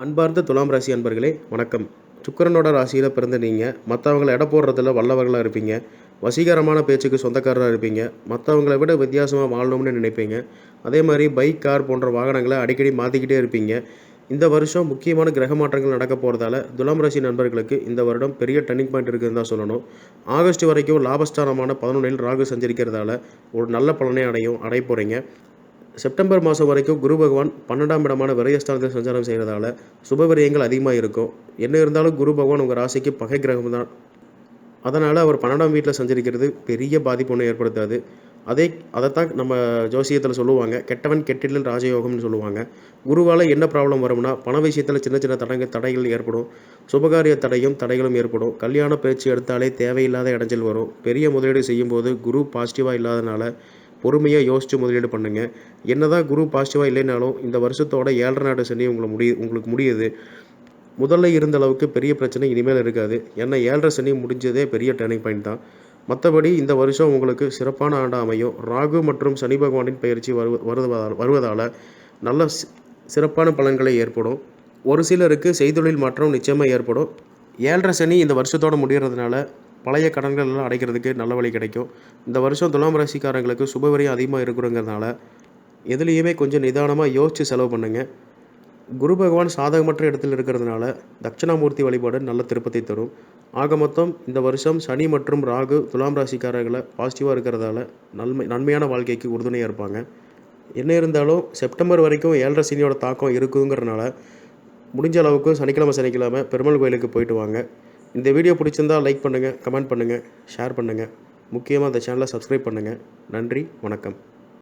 அன்பார்ந்த துலாம் ராசி அன்பர்களே வணக்கம். சுக்கிரனோட ராசியில் பிறந்த நீங்கள் மற்றவங்களை எடை போடுறதுல வல்லவர்களாக இருப்பீங்க. வசீகரமான பேச்சுக்கு சொந்தக்காரராக இருப்பீங்க. மற்றவங்களை விட வித்தியாசமாக வாழணும்னு நினைப்பீங்க. அதே மாதிரி பைக், கார் போன்ற வாகனங்களை அடிக்கடி மாற்றிக்கிட்டே இருப்பீங்க. இந்த வருஷம் முக்கியமான கிரக மாற்றங்கள் நடக்க போகிறதால துலாம் ராசி நண்பர்களுக்கு இந்த வருடம் பெரிய டர்னிங் பாயிண்ட் இருக்குதுன்னு தான் சொல்லணும். ஆகஸ்ட் வரைக்கும் லாபஸ்தானமான 11ல் ராகு சஞ்சரிக்கிறதால ஒரு நல்ல பலனை அடைய போகிறீங்க. செப்டம்பர் மாதம் வரைக்கும் குரு பகவான் 12ஆம் இடமான விரயஸ்தானத்தில் சஞ்சாரம் செய்கிறதால சுபவிரயங்கள் அதிகமாக இருக்கும். என்ன இருந்தாலும் குரு பகவான் உங்கள் ராசிக்கு பகை கிரகம் தான். அதனால் அவர் 12ஆம் வீட்டில் சஞ்சரிக்கிறது பெரிய பாதிப்பு ஒன்றும் ஏற்படுத்தாது. அதைத்தான் நம்ம ஜோசியத்தில் சொல்லுவாங்க, கெட்டவன் கெட்டிடல் ராஜயோகம்னு சொல்லுவாங்க. குருவால் என்ன ப்ராப்ளம் வரும்னா, பண விஷயத்தில் சின்ன சின்ன தடைகள் ஏற்படும். சுபகாரிய தடைகளும் ஏற்படும். கல்யாண பேச்சு எடுத்தாலே தேவையில்லாத இடைஞ்சல் வரும். பெரிய முதலீடு செய்யும்போது குரு பாசிட்டிவாக இல்லாதனால பொறுமையாக யோசித்து முதலீடு பண்ணுங்கள். என்னதான் குரு பாசிட்டிவாக இல்லைனாலும் இந்த வருஷத்தோட 7.5 நாடு சனி உங்களுக்கு முடியுது. முதல்ல இருந்த அளவுக்கு பெரிய பிரச்சனை இனிமேல் இருக்காது. ஏன்னா 7.5 சனி முடிஞ்சதே பெரிய டர்னிங் பாயிண்ட் தான். மற்றபடி இந்த வருஷம் உங்களுக்கு சிறப்பான ஆண்டாக அமையும். ராகு மற்றும் சனி பகவானின் பயிற்சி வருவதால் நல்ல சிறப்பான பலன்களை ஏற்படும். ஒரு சிலருக்கு செய்தொழில் மாற்றம் நிச்சயமாக ஏற்படும். 7.5 சனி இந்த வருஷத்தோடு முடிகிறதுனால பழைய கடன்கள் எல்லாம் அடைக்கிறதுக்கு நல்ல வழி கிடைக்கும். இந்த வருஷம் துலாம் ராசிக்காரங்களுக்கு சுபவிரயம் அதிகமாக இருக்கிறங்கிறதுனால எதுலேயுமே கொஞ்சம் நிதானமாக யோசித்து செலவு பண்ணுங்கள். குரு பகவான் சாதகமற்ற இடத்தில் இருக்கிறதுனால தட்சிணாமூர்த்தி வழிபாடு நல்ல திருப்பத்தை தரும். ஆக மொத்தம் இந்த வருஷம் சனி மற்றும் ராகு துலாம் ராசிக்காரர்களை பாசிட்டிவாக இருக்கிறதால நன்மையான வாழ்க்கைக்கு உறுதுணையாக இருப்பாங்க. என்ன இருந்தாலும் செப்டம்பர் வரைக்கும் 7.5 சனியோட தாக்கம் இருக்குங்கிறதுனால முடிஞ்ச அளவுக்கு சனிக்கிழமை பெருமாள் கோயிலுக்கு போயிட்டு வாங்க. இந்த வீடியோ பிடிச்சிருந்தால் லைக் பண்ணுங்கள், கமெண்ட் பண்ணுங்கள், ஷேர் பண்ணுங்கள். முக்கியமாக இந்த சேனலை சப்ஸ்கிரைப் பண்ணுங்கள். நன்றி, வணக்கம்.